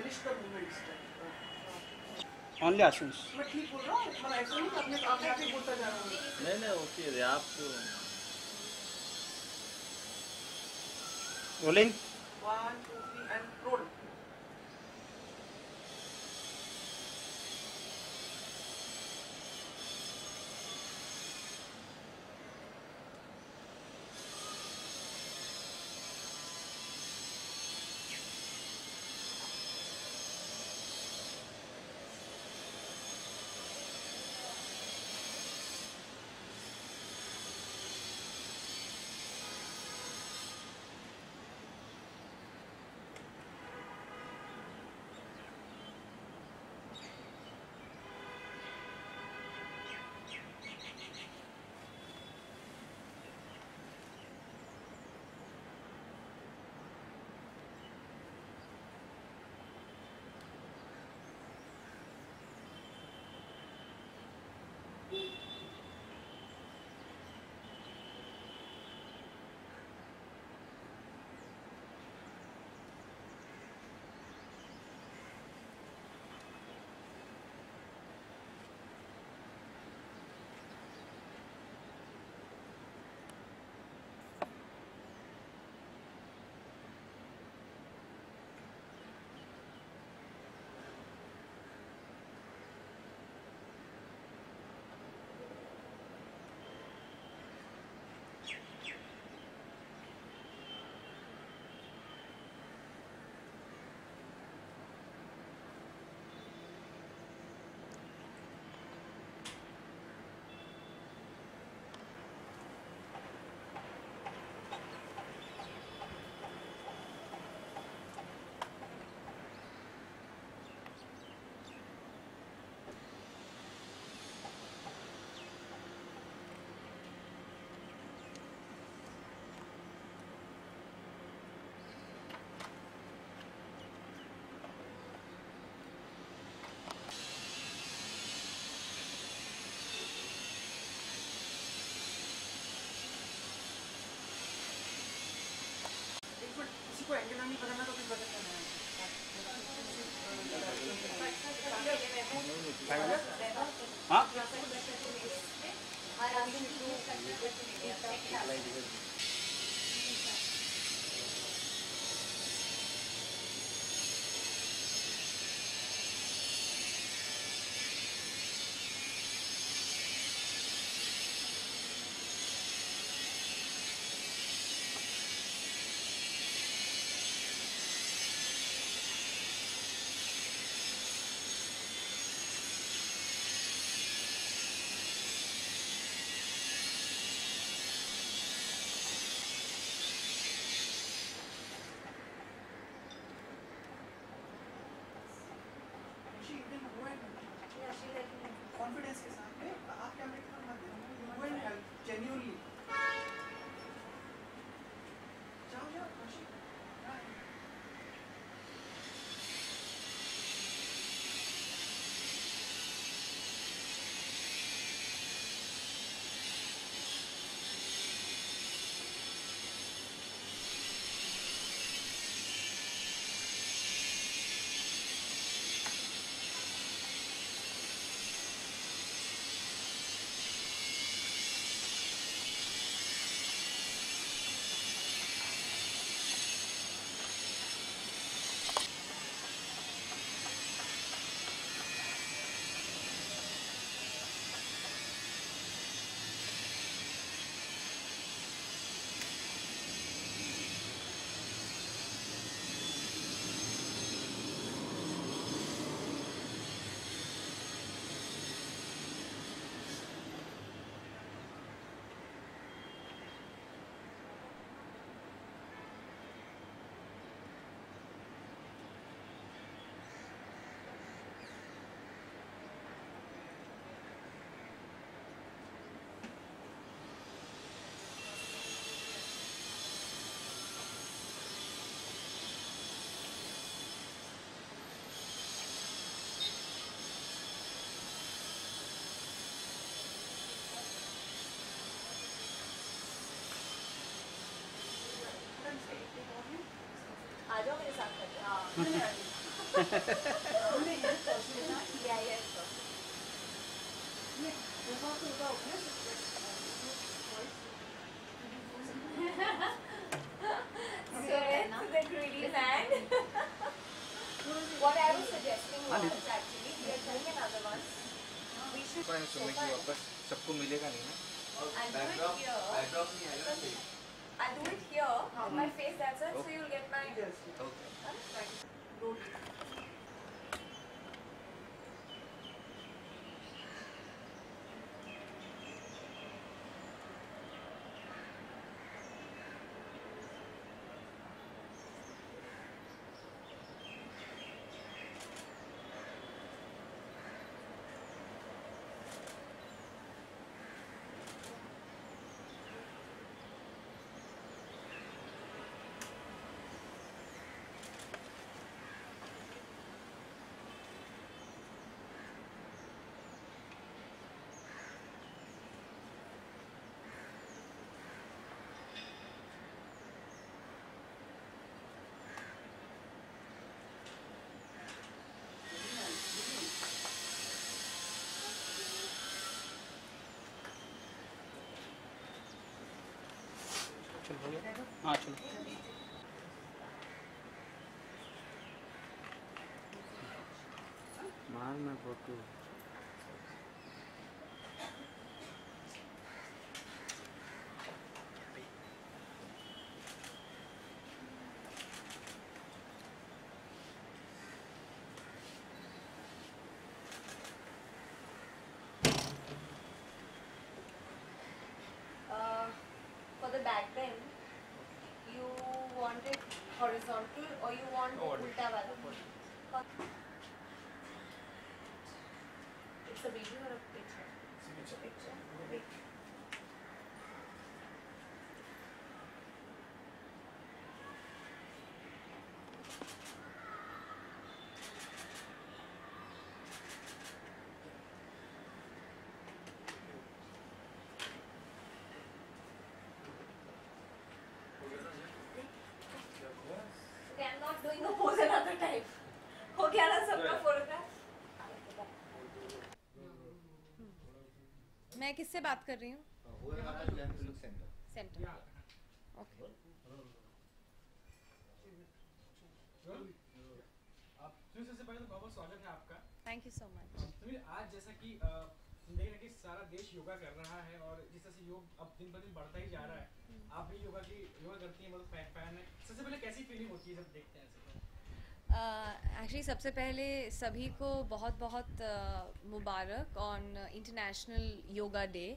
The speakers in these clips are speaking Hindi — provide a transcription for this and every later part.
Finish the movements only आशुष। मैं ठीक बोल रहा हूँ, मतलब ऐसा नहीं कि अपने आप ही बोलता जा रहा हूँ। नहीं ओके रे आप रोलिंग 1 2 3 एंड रोल। को एंगल नहीं पकड़ना तो फिर बदल करना हाँ कॉन्फिडेंस के साथ में आप कैमरे के साथ मत हेल्प जेन्युइनली जाओ जाओ आ जाओ मेरे साथ करते हैं। The greedy man. What I was suggesting was actually we are doing another one. We should सुनने की वापस सबको मिलेगा नहीं ना and do it here. I'll do it here with my face, that's it. So you'll get my. चलो हो गया हाँ चलो मार मैं photo For the back bend, you want it horizontal or you want ulta wala? It's a video or a picture? It's a picture. Wait. Okay, I'm not doing the pose another time. हो गया ना सबका फोटोग्राफ? मैं किससे बात कर रही हूँ? सेंटर. ओके. सबसे पहले तो बहुत स्वागत है आपका। Thank you so much. Sunil, आज जैसा कि देख रहे हैं कि सारा देश योगा कर रहा है और जिस तरह से योग अब दिन ब दिन बढ़ता ही जा रहा है, आप भी योगा करती हैं, मतलब फैन है। सबसे पहले कैसी फीलिंग होती है जब देखते हैं ऐसे? एक्चुअली सबसे पहले सभी को बहुत बहुत मुबारक ऑन इंटरनेशनल योगा डे.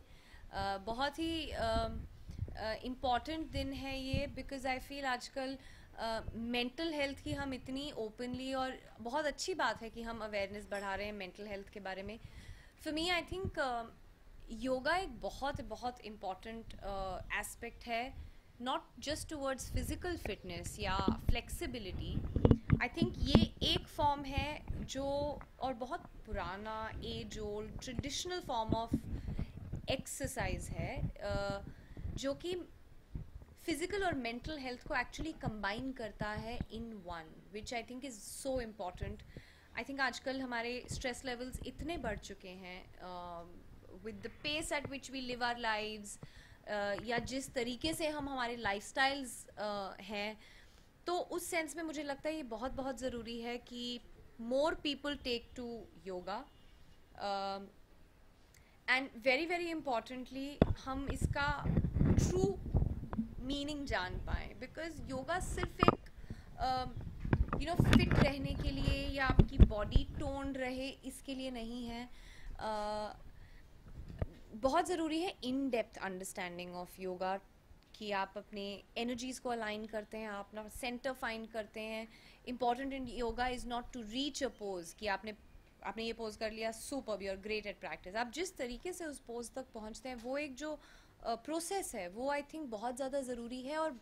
बहुत ही इम्पॉर्टेंट दिन है ये, बिकॉज आई फील आजकल मेंटल हेल्थ की हम इतनी ओपनली, और बहुत अच्छी बात है कि हम अवेयरनेस बढ़ा रहे हैं मेंटल हेल्थ के बारे में. For me I think yoga एक बहुत बहुत इम्पॉर्टेंट एस्पेक्ट है, not just towards physical fitness या फ्लेक्सिबिलिटी. आई थिंक ये एक फॉर्म है जो, और बहुत पुराना age old traditional form of exercise है, जो कि फिज़िकल और मेंटल हेल्थ को एक्चुअली कंबाइन करता है in one, which I think is so important. I think आजकल हमारे स्ट्रेस लेवल्स इतने बढ़ चुके हैं with the pace at which we live our lives, या जिस तरीके से हम हमारे लाइफस्टाइल्स हैं, तो उस सेंस में मुझे लगता है ये बहुत बहुत ज़रूरी है कि more people take to yoga. And very very importantly हम इसका ट्रू मीनिंग जान पाएँ, बिकॉज योगा सिर्फ एक फिट रहने के लिए या आपकी बॉडी टोन रहे इसके लिए नहीं है. बहुत ज़रूरी है in depth understanding of yoga, कि आप अपने एनर्जीज़ को अलाइन करते हैं, आप अपना सेंटर फाइंड करते हैं. Important in yoga is not to reach a pose कि आपने ये पोज कर लिया, super, you are great at practice. आप जिस तरीके से उस पोज तक पहुंचते हैं, वो एक जो प्रोसेस है, वो आई थिंक बहुत ज़्यादा ज़रूरी है, और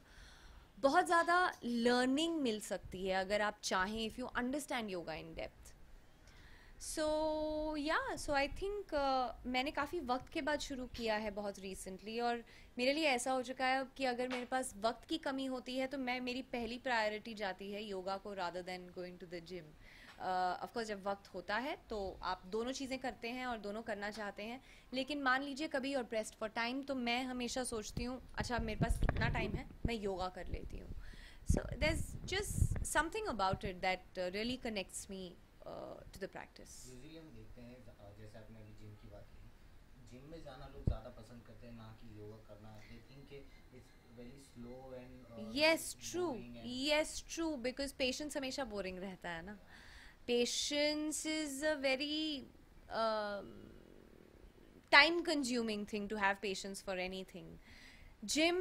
बहुत ज़्यादा लर्निंग मिल सकती है अगर आप चाहें, if you understand yoga in depth. So I think मैंने काफ़ी वक्त के बाद शुरू किया है, बहुत रिसेंटली, और मेरे लिए ऐसा हो चुका है कि अगर मेरे पास वक्त की कमी होती है तो मेरी पहली प्रायोरिटी जाती है योगा को rather than going to the gym. Of course जब वक्त होता है तो आप दोनों चीज़ें करते हैं और दोनों करना चाहते हैं, लेकिन मान लीजिए कभी और प्रेस्ड फॉर टाइम तो मैं हमेशा सोचती हूँ अच्छा मेरे पास इतना टाइम है, मैं योगा कर लेती हूँ. So there is just something about it that really connects me to the practice. Usually हम देखते हैं जैसे आपने अभी जिम की बात की, जिम में जाना लोग ज़्यादा पसंद करते हैं ना कि योगा करना. They think it's very slow and Yes, true. Yes, true. Because patience हमेशा boring रहता है ना. Patience is a very time-consuming thing to have patience for anything. Gym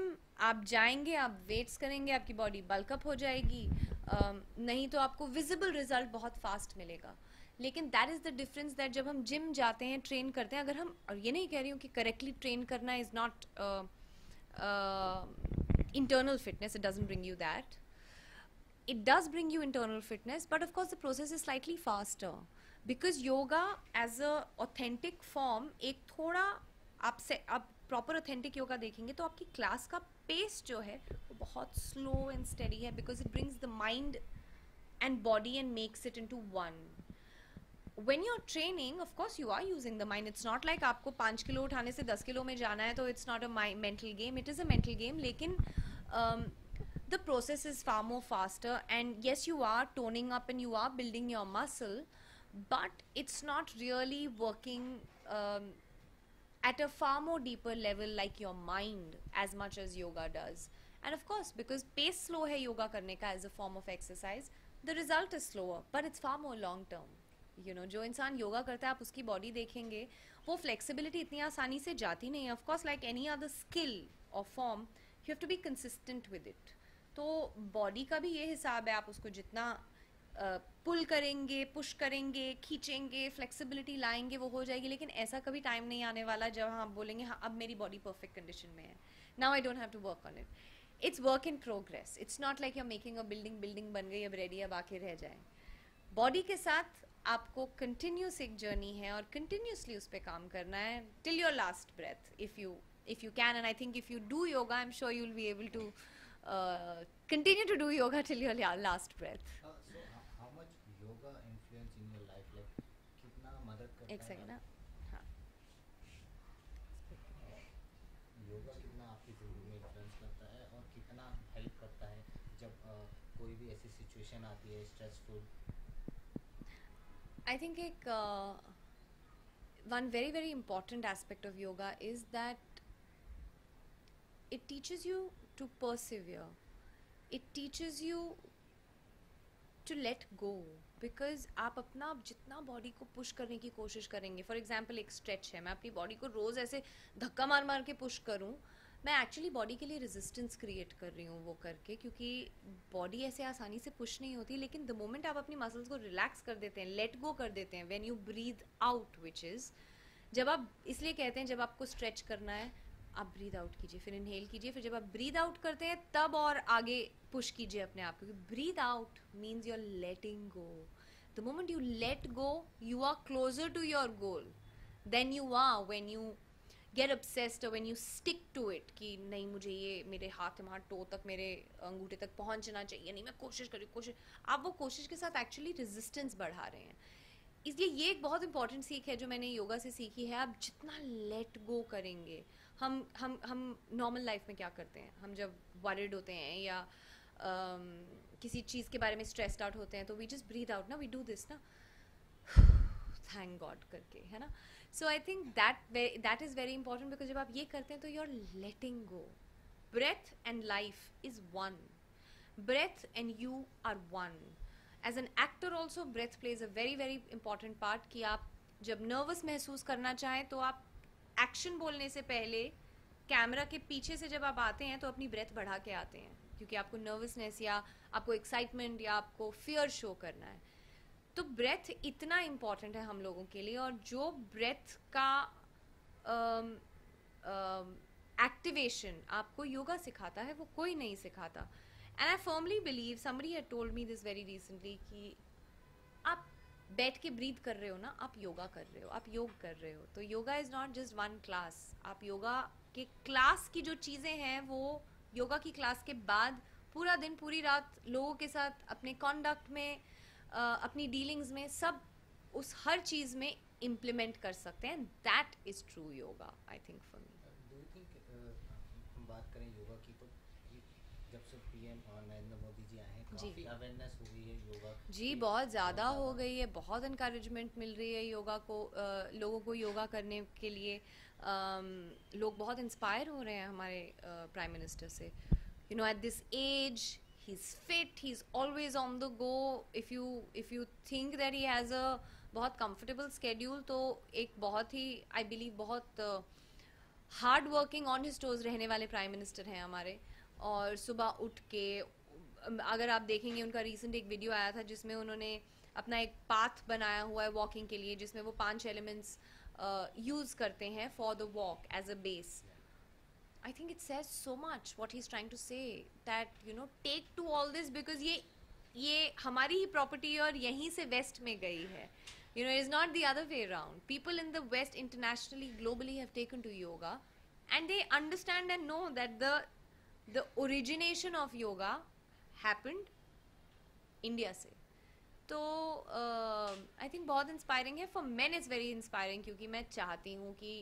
आप जाएंगे, आप वेट्स करेंगे, आपकी बॉडी बल्कअप हो जाएगी, नहीं तो आपको विजिबल रिजल्ट बहुत फास्ट मिलेगा. लेकिन that is the difference that जब हम जिम जाते हैं, ट्रेन करते हैं, अगर हम, और ये नहीं कह रही हूँ कि करेक्टली ट्रेन करना is not internal fitness, it doesn't bring you that. It does bring you internal fitness, but of course the process is slightly faster because yoga as a authentic form, एक थोड़ा आप प्रॉपर ऑथेंटिक योगा देखेंगे तो आपकी क्लास का पेस जो है वो बहुत स्लो एंड स्टेडी है because it brings the mind and body and makes it into one. When you're training, of course you are using the mind. It's not like आपको 5 किलो उठाने से 10 किलो में जाना है तो it's not a mental game. It is a mental game, लेकिन the process is far more faster, and yes you are toning up and you are building your muscle, but it's not really working at a far more deeper level like your mind as much as yoga does. And of course because pace slow है yoga करने का as a form of exercise, the result is slower but it's far more long term. You know, जो इंसान योगा करता है आप उसकी बॉडी देखेंगे, वो फ्लेक्सिबिलिटी इतनी आसानी से जाती नहीं है. Of course like any other skill और form you have to be consistent with it. तो बॉडी का भी ये हिसाब है, आप उसको जितना पुल करेंगे, पुश करेंगे, खींचेंगे, फ्लेक्सिबिलिटी लाएंगे, वो हो जाएगी. लेकिन ऐसा कभी टाइम नहीं आने वाला जब आप बोलेंगे हाँ अब मेरी बॉडी परफेक्ट कंडीशन में है, now I don't have to work on it. It's work in progress. It's not like you are making a building बन गई अब रेडी, अब आके रह जाए. बॉडी के साथ आपको कंटिन्यूस एक जर्नी है और कंटिन्यूसली उस पर काम करना है till your last breath if you can. And I think if you do yoga I am sure you will be able to continue to do yoga till your last breath. So how much yoga influence in your life, like कितना मदद करता है? एक सेकंड ना. हाँ. योगा कितना आपकी जिंदगी में इन्फ्लुएंस करता है और कितना हेल्प करता है जब कोई भी ऐसी सिचुएशन आती है स्ट्रेसफुल? I think एक one very very important aspect of yoga is that it teaches you to persevere. It teaches you to let go because आप अपना जितना बॉडी को पुश करने की कोशिश करेंगे, फॉर एग्जाम्पल एक स्ट्रेच है, मैं अपनी बॉडी को रोज़ ऐसे धक्का मार मार के पुश करूँ, मैं एक्चुअली बॉडी के लिए रेजिस्टेंस क्रिएट कर रही हूँ वो करके, क्योंकि बॉडी ऐसे आसानी से पुश नहीं होती. लेकिन द मोमेंट आप अपनी मसल्स को रिलैक्स कर देते हैं, लेट गो कर देते हैं, when you breathe out, which is जब आप, इसलिए कहते हैं जब आपको स्ट्रेच करना है आप ब्रीद आउट कीजिए, फिर इनहेल कीजिए, फिर जब आप ब्रीद आउट करते हैं तब और आगे पुश कीजिए अपने आप, क्योंकि breathe out means you are letting go. The moment you let go you are closer to your goal then you are when you get obsessed or when you stick to it कि नहीं मुझे ये मेरे हाथ वहाँ टो तक, मेरे अंगूठे तक पहुँचना चाहिए, नहीं मैं कोशिश, आप वो कोशिश के साथ एक्चुअली रेजिस्टेंस बढ़ा रहे हैं. इसलिए ये एक बहुत इंपॉर्टेंट सीख है जो मैंने योगा से सीखी है. आप जितना लेट गो करेंगे, हम नॉर्मल लाइफ में क्या करते हैं, हम जब वरिड होते हैं या किसी चीज़ के बारे में स्ट्रेस्ड आउट होते हैं तो वी जस्ट ब्रीथ आउट ना, वी डू दिस ना, थैंक गॉड करके, है ना. So I think that is very important because जब आप ये करते हैं तो you are letting go. Breath and life is one, breath and you are one. As an actor also breath plays a very very important part कि आप जब नर्वस महसूस करना चाहें तो आप एक्शन बोलने से पहले कैमरा के पीछे से जब आप आते हैं तो अपनी ब्रेथ बढ़ा के आते हैं, क्योंकि आपको नर्वसनेस या आपको एक्साइटमेंट या आपको फियर शो करना है. तो ब्रेथ इतना इम्पॉर्टेंट है हम लोगों के लिए, और जो ब्रेथ का एक्टिवेशन आपको योगा सिखाता है वो कोई नहीं सिखाता. And I firmly believe, somebody had told me this very recently, कि आप बैठ के ब्रीथ कर रहे हो ना, आप योगा कर रहे हो, आप योग कर रहे हो. तो yoga is not just one class. आप योगा कि क्लास की जो चीज़ें हैं वो योगा की क्लास के बाद पूरा दिन पूरी रात लोगों के साथ अपने कॉन्डक्ट में अपनी डीलिंग्स में सब उस हर चीज़ में इम्प्लीमेंट कर सकते हैं. That is true yoga I think for me. Do you think हम बात करें योगा की तो जब से पीएम और नरेंद्र मोदी जी आए हैं काफ़ी अवेयरनेस हो गई है योगा जी, बहुत ज़्यादा हो गई है. बहुत इनकरेजमेंट मिल रही है योगा को, लोगों को योगा करने के लिए. लोग बहुत इंस्पायर हो रहे हैं हमारे प्राइम मिनिस्टर से. You know at this age he is fit, he is always on the go. If you think that he has a बहुत कंफर्टेबल स्केड्यूल, तो एक बहुत ही आई बिलीव बहुत hard working on his toes रहने वाले प्राइम मिनिस्टर हैं हमारे. और सुबह उठ के अगर आप देखेंगे उनका रिसेंट एक वीडियो आया था जिसमें उन्होंने अपना एक पाथ बनाया हुआ है वॉकिंग के लिए, जिसमें वो 5 एलिमेंट्स यूज़ करते हैं for the walk as a base. I think it says so much what he's trying to say, that you know take to all this because ये हमारी ही प्रॉपर्टी है और यहीं से वेस्ट में गई है. You know, it's not the other way around. People in the West internationally, globally have taken to yoga and they understand and know that the origination of yoga happened India से. तो आई थिंक बहुत इंस्पायरिंग है. For main is very inspiring क्योंकि मैं चाहती हूँ कि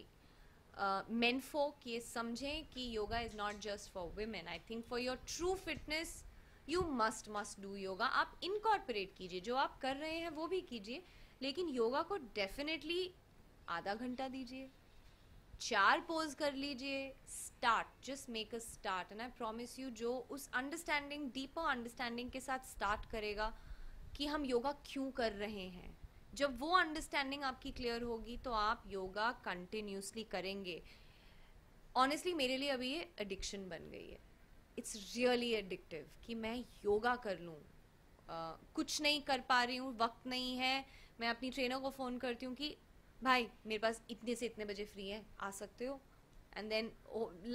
मेन फोक ये समझें कि yoga is not just for women. I think for your true fitness you must do yoga. आप इनकॉर्पोरेट कीजिए, जो आप कर रहे हैं वो भी कीजिए, लेकिन योगा को डेफिनेटली आधा घंटा दीजिए, 4 पोज कर लीजिए. Start, just make a start and I promise you जो उस अंडरस्टैंडिंग, डीपर अंडरस्टैंडिंग के साथ स्टार्ट करेगा कि हम योगा क्यों कर रहे हैं, जब वो अंडरस्टैंडिंग आपकी क्लियर होगी तो आप योगा कंटिन्यूसली करेंगे. ऑनेस्टली मेरे लिए अभी ये एडिक्शन बन गई है. इट्स रियली एडिक्टिव कि मैं योगा कर लूँ. कुछ नहीं कर पा रही हूँ, वक्त नहीं है, मैं अपनी ट्रेनर को फ़ोन करती हूँ कि भाई मेरे पास इतने से इतने बजे फ्री है, आ सकते हो. And then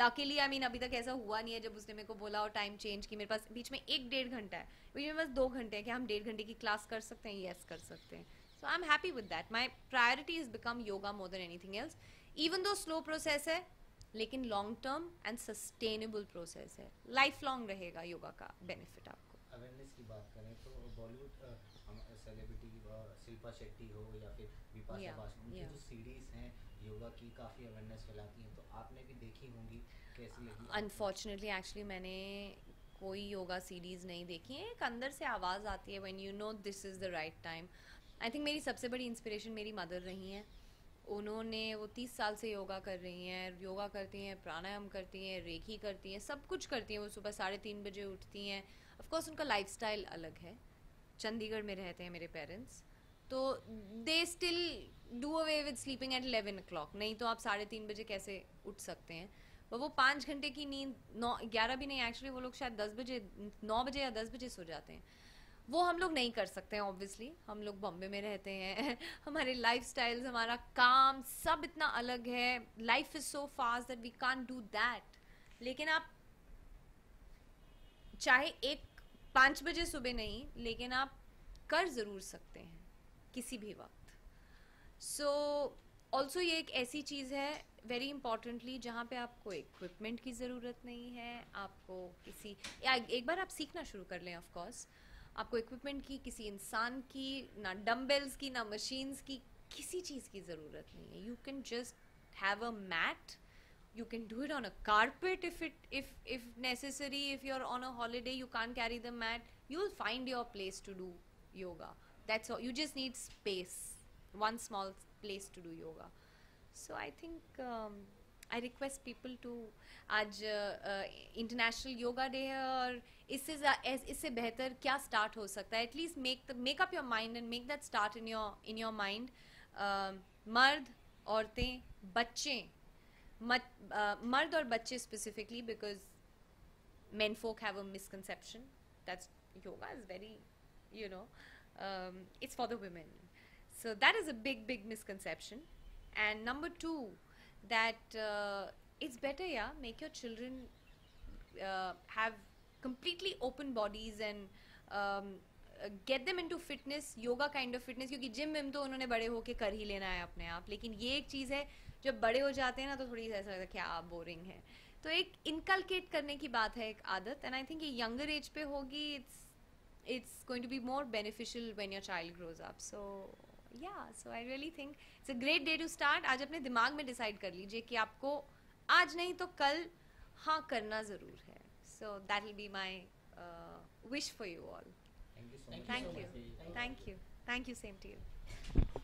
luckily I mean अभी तक ऐसा हुआ नहीं है जब उसने मेरे को बोला और टाइम चेंज की. मेरे पास बीच में 1-1.5 घंटा है, बीच में बस 2 घंटे हैं कि हम 1.5 घंटे की क्लास कर सकते हैं. येस कर सकते हैं. So I am happy with that. My priority is become yoga more than anything else. Even though slow process है लेकिन long term and sustainable process है. लाइफ लॉन्ग रहेगा योगा का बेनिफिट आपको. अवेयरनेस की बात करें तो बॉलीवुड सेलिब्रिटी शिल्पा शेट्टी हो या फिर विपाशा बासु, उनकी जो सीरीज हैं योगा की काफ़ी अवेयरनेस फैलाती हैं, तो आपने भी देखी होंगी, कैसी लगी? अनफॉर्चुनेटली एक्चुअली मैंने कोई योगा सीरीज़ नहीं देखी है. एक अंदर से आवाज़ आती है when you know this is the right time. I think मेरी सबसे बड़ी इंस्पिरेशन मेरी मदर रही हैं. उन्होंने वो 30 साल से योगा कर रही हैं, योगा करती हैं, प्राणायाम करती हैं, रेखी करती हैं, सब कुछ करती हैं. वो सुबह 3:30 बजे उठती हैं. ऑफकोर्स उनका लाइफस्टाइल अलग है. चंडीगढ़ में रहते हैं मेरे पेरेंट्स, तो they still do away with sleeping at 11 o'clock. नहीं तो आप 3:30 बजे कैसे उठ सकते हैं. वो 5 घंटे की नींद 11 भी नहीं एक्चुअली, वो लोग शायद 10 बजे 9 बजे या 10 बजे सो जाते हैं. वो हम लोग नहीं कर सकते हैं ऑब्वियसली. हम लोग बॉम्बे में रहते हैं हमारे लाइफस्टाइल्स, हमारा काम सब इतना अलग है. Life is so fast that we can't do that. लेकिन आप चाहे 5 बजे सुबह नहीं, लेकिन आप कर ज़रूर सकते हैं किसी भी वक्त. सो ऑल्सो ये एक ऐसी चीज़ है वेरी इंपॉर्टेंटली जहाँ पे आपको इक्विपमेंट की ज़रूरत नहीं है. आपको किसी एक बार आप सीखना शुरू कर लें, ऑफ कोर्स आपको इक्विपमेंट की, किसी इंसान की, ना डम्बेल्स की, ना मशीन्स की, किसी चीज़ की ज़रूरत नहीं है. You can just have a mat. You can do it on a carpet if necessary. If you're on a holiday, you can't carry the mat. You'll find your place to do yoga. That's all. You just need space, one small place to do yoga. So I think I request people to. आज इंटरनेशनल योगा डे है और इससे बेहतर क्या स्टार्ट हो सकता है. At least make up your mind and make that start in your mind. मर्द, औरतें, बच्चे, मर्द और बच्चे specifically, because men folk have a misconception that yoga is very, you know, it's for the women. So that is a big misconception. And number 2, that it's better, make your children have completely open bodies and get them into fitness, yoga kind of fitness. क्योंकि जिम में तो उन्होंने बड़े होके कर ही लेना है अपने आप. लेकिन ये एक चीज़ है जब बड़े हो जाते हैं ना तो थोड़ी ऐसा लगता है क्या बोरिंग है, तो एक इनकलकेट करने की बात है, एक आदत, एंड आई थिंक ये यंगर एज पे होगी, it's going to be more beneficial when your child grows up. So yeah, so I really think it's a great day to start. आज अपने दिमाग में डिसाइड कर लीजिए कि आपको आज नहीं तो कल हाँ करना ज़रूर है. So that will be my wish for you all. Thank you so much. Thank you. Thank you. Thank you. Same to you.